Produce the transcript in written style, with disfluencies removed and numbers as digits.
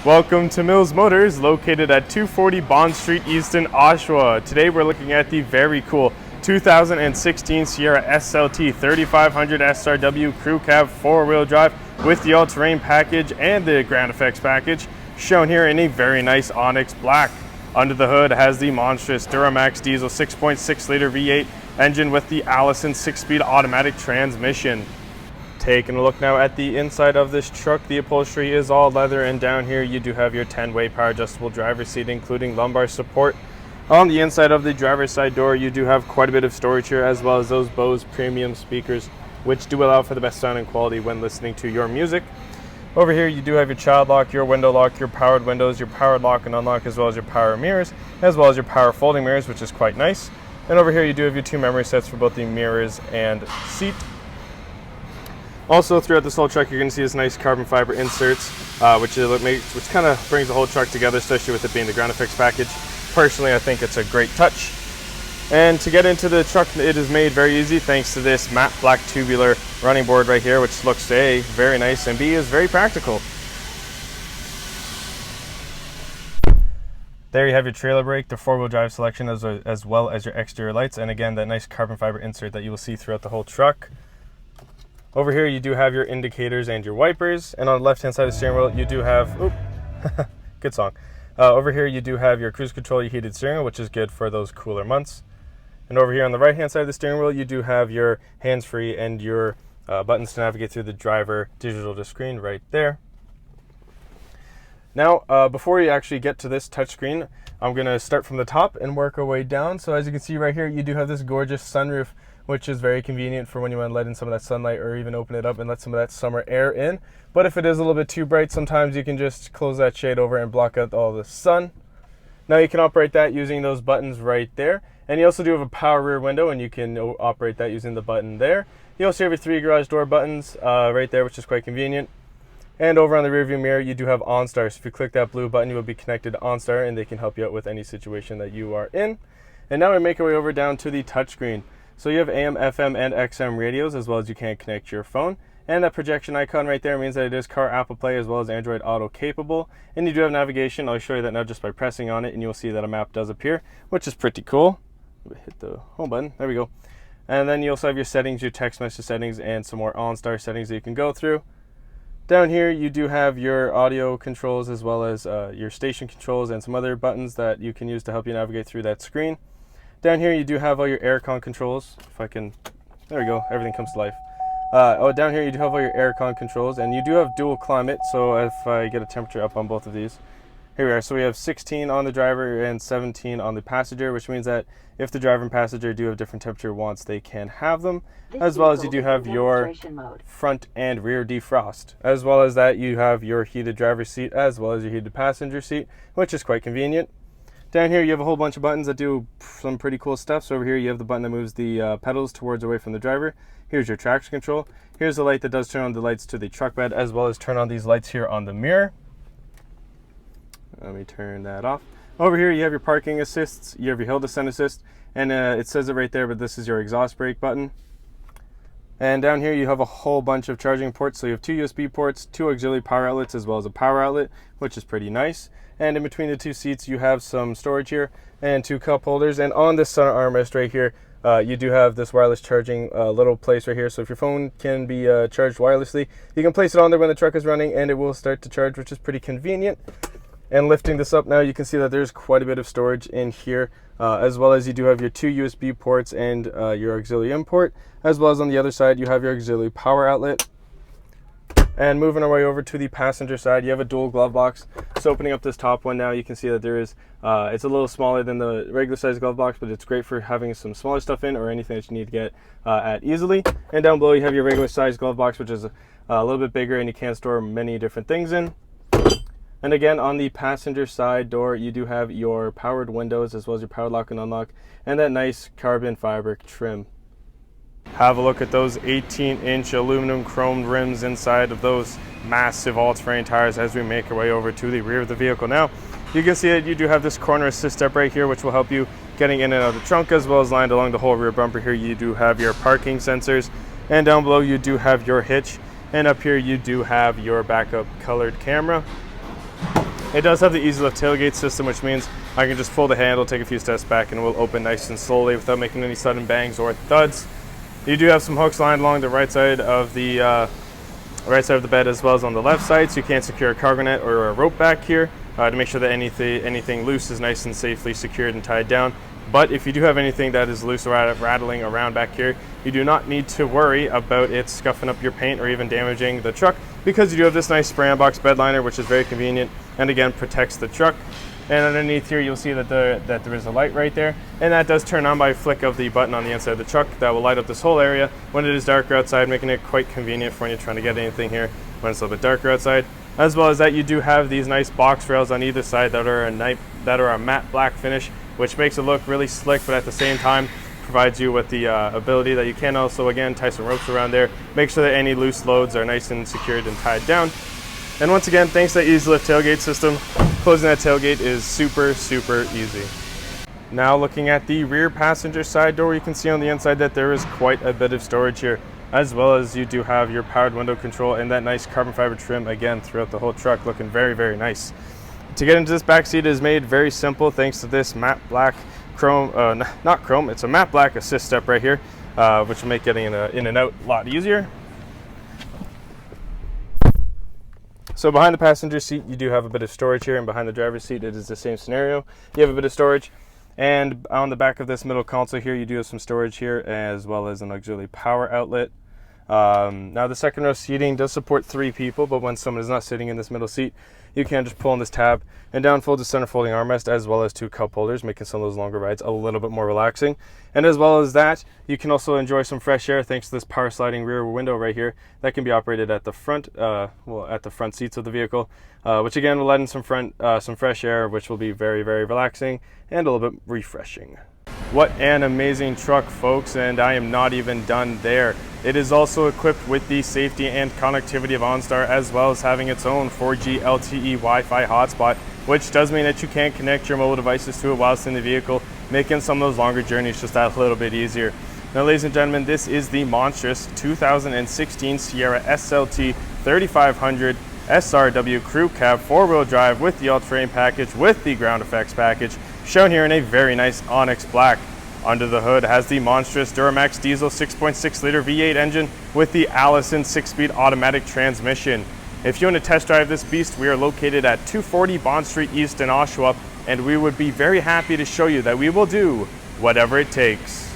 Welcome to Mills Motors, located at 240 Bond Street East in Oshawa. Today we're looking at the very cool 2016 Sierra SLT 3500 SRW Crew Cab 4-wheel drive with the all-terrain package and the ground effects package, shown here in a very nice onyx black. Under the hood has the monstrous Duramax diesel 6.6 liter V8 engine with the Allison 6-speed automatic transmission. Taking a look now at the inside of this truck, the upholstery is all leather, and down here you do have your 10-way power adjustable driver's seat, including lumbar support. On the inside of the driver's side door, you do have quite a bit of storage here, as well as those Bose premium speakers, which do allow for the best sound and quality when listening to your music. Over here you do have your child lock, your window lock, your powered windows, your powered lock and unlock, as well as your power mirrors, as well as your power folding mirrors, which is quite nice. And over here you do have your 2 memory sets for both the mirrors and seat. Also, throughout this whole truck, you're going to see this nice carbon fiber inserts, which kind of brings the whole truck together, especially with it being the ground effects package. Personally, I think it's a great touch. And to get into the truck, it is made very easy thanks to this matte black tubular running board right here, which looks A, very nice, and B, is very practical. There you have your trailer brake, the 4-wheel drive selection, as well as your exterior lights, and again, that nice carbon fiber insert that you will see throughout the whole truck. Over here you do have your indicators and your wipers, and on the left hand side of the steering wheel you do have, good song. Over here you do have your cruise control, your heated steering wheel, which is good for those cooler months. And over here on the right hand side of the steering wheel you do have your hands-free and your buttons to navigate through the driver digital screen right there. Now before you actually get to this touchscreen, I'm going to start from the top and work our way down. So as you can see right here, you do have this gorgeous sunroof, which is very convenient for when you want to let in some of that sunlight, or even open it up and let some of that summer air in. But if it is a little bit too bright, sometimes you can just close that shade over and block out all the sun. Now you can operate that using those buttons right there. And you also do have a power rear window, and you can operate that using the button there. You also have your 3 garage door buttons right there, which is quite convenient. And over on the rear view mirror, you do have OnStar. So if you click that blue button, you will be connected to OnStar, and they can help you out with any situation that you are in. And now we make our way over down to the touchscreen. So you have AM, FM, and XM radios, as well as you can connect your phone. And that projection icon right there means that it is Car Apple Play as well as Android Auto capable. And you do have navigation. I'll show you that now just by pressing on it, and you'll see that a map does appear, which is pretty cool. Hit the home button. There we go. And then you also have your settings, your text message settings, and some more OnStar settings that you can go through. Down here you do have your audio controls, as well as your station controls and some other buttons that you can use to help you navigate through that screen. Down here you do have all your Aircon controls. If I can, there we go, everything comes to life. Down here you do have all your Aircon controls, and you do have dual climate, so if I get a temperature up on both of these. Here we are, so we have 16 on the driver and 17 on the passenger, which means that if the driver and passenger do have different temperature wants, they can have them, as well as you do have your front and rear defrost. As well as that, you have your heated driver's seat as well as your heated passenger seat, which is quite convenient. Down here you have a whole bunch of buttons that do some pretty cool stuff. So over here you have the button that moves the pedals towards away from the driver. Here's your traction control. Here's the light that does turn on the lights to the truck bed, as well as turn on these lights here on the mirror. Let me turn that off. Over here you have your parking assists, you have your hill descent assist, and it says it right there, but this is your exhaust brake button. And down here you have a whole bunch of charging ports. So you have 2 USB ports, 2 auxiliary power outlets, as well as a power outlet, which is pretty nice. And in between the 2 seats you have some storage here and 2 cup holders. And on this center armrest right here, you do have this wireless charging little place right here. So if your phone can be charged wirelessly, you can place it on there when the truck is running, and it will start to charge, which is pretty convenient. And lifting this up now, you can see that there's quite a bit of storage in here, as well as you do have your 2 USB ports and your auxiliary import, as well as on the other side you have your auxiliary power outlet. And moving our way over to the passenger side, you have a dual glove box. So opening up this top one now, you can see that there is, it's a little smaller than the regular size glove box, but it's great for having some smaller stuff in, or anything that you need to get at easily. And down below you have your regular size glove box, which is a little bit bigger, and you can store many different things in. And again, on the passenger side door, you do have your powered windows, as well as your power lock and unlock, and that nice carbon fiber trim. Have a look at those 18-inch aluminum chromed rims inside of those massive all-terrain tires as we make our way over to the rear of the vehicle. Now, you can see that you do have this corner assist step right here, which will help you getting in and out of the trunk, as well as lined along the whole rear bumper here. You do have your parking sensors, and down below you do have your hitch, and up here you do have your backup colored camera. It does have the easy lift tailgate system, which means I can just pull the handle, take a few steps back, and it will open nice and slowly without making any sudden bangs or thuds. You do have some hooks lined along the right side of the bed as well as on the left side, so you can secure a cargo net or a rope back here to make sure that anything loose is nice and safely secured and tied down. But if you do have anything that is loose or rattling around back here, you do not need to worry about it scuffing up your paint or even damaging the truck, because you do have this nice spray-on box bed liner, which is very convenient and again protects the truck. And underneath here you'll see that there is a light right there, and that does turn on by a flick of the button on the inside of the truck. That will light up this whole area when it is darker outside, making it quite convenient for when you're trying to get anything here when it's a little bit darker outside. As well as that, you do have these nice box rails on either side that are a matte black finish, which makes it look really slick, but at the same time provides you with the ability that you can also again tie some ropes around there, make sure that any loose loads are nice and secured and tied down. And once again, thanks to that easy lift tailgate system, closing that tailgate is super easy. Now looking at the rear passenger side door, you can see on the inside that there is quite a bit of storage here, as well as you do have your powered window control and that nice carbon fiber trim again throughout the whole truck, looking very nice. To get into this back seat is made very simple thanks to this matte black chrome, not chrome, it's a matte black assist step right here, which will make getting in and out a lot easier. So behind the passenger seat, you do have a bit of storage here, and behind the driver's seat, it is the same scenario. You have a bit of storage, and on the back of this middle console here, you do have some storage here, as well as an auxiliary power outlet. Now the second row seating does support 3 people, but when someone is not sitting in this middle seat, you can just pull on this tab and downfold the center folding armrest, as well as 2 cup holders, making some of those longer rides a little bit more relaxing. And as well as that, you can also enjoy some fresh air thanks to this power sliding rear window right here that can be operated at the front, at the front seats of the vehicle, which again will let in some fresh air, which will be very relaxing and a little bit refreshing. What an amazing truck, folks, and I am not even done there. It is also equipped with the safety and connectivity of OnStar, as well as having its own 4G LTE Wi-Fi hotspot, which does mean that you can connect your mobile devices to it whilst in the vehicle, making some of those longer journeys just that little bit easier. Now, ladies and gentlemen, this is the monstrous 2016 Sierra SLT 3500 SRW Crew Cab 4-wheel drive with the all-terrain package with the ground effects package, shown here in a very nice onyx black. Under the hood has the monstrous Duramax diesel 6.6 liter V8 engine with the Allison 6-speed automatic transmission. If you want to test drive this beast, we are located at 240 Bond Street East in Oshawa, and we would be very happy to show you that we will do whatever it takes.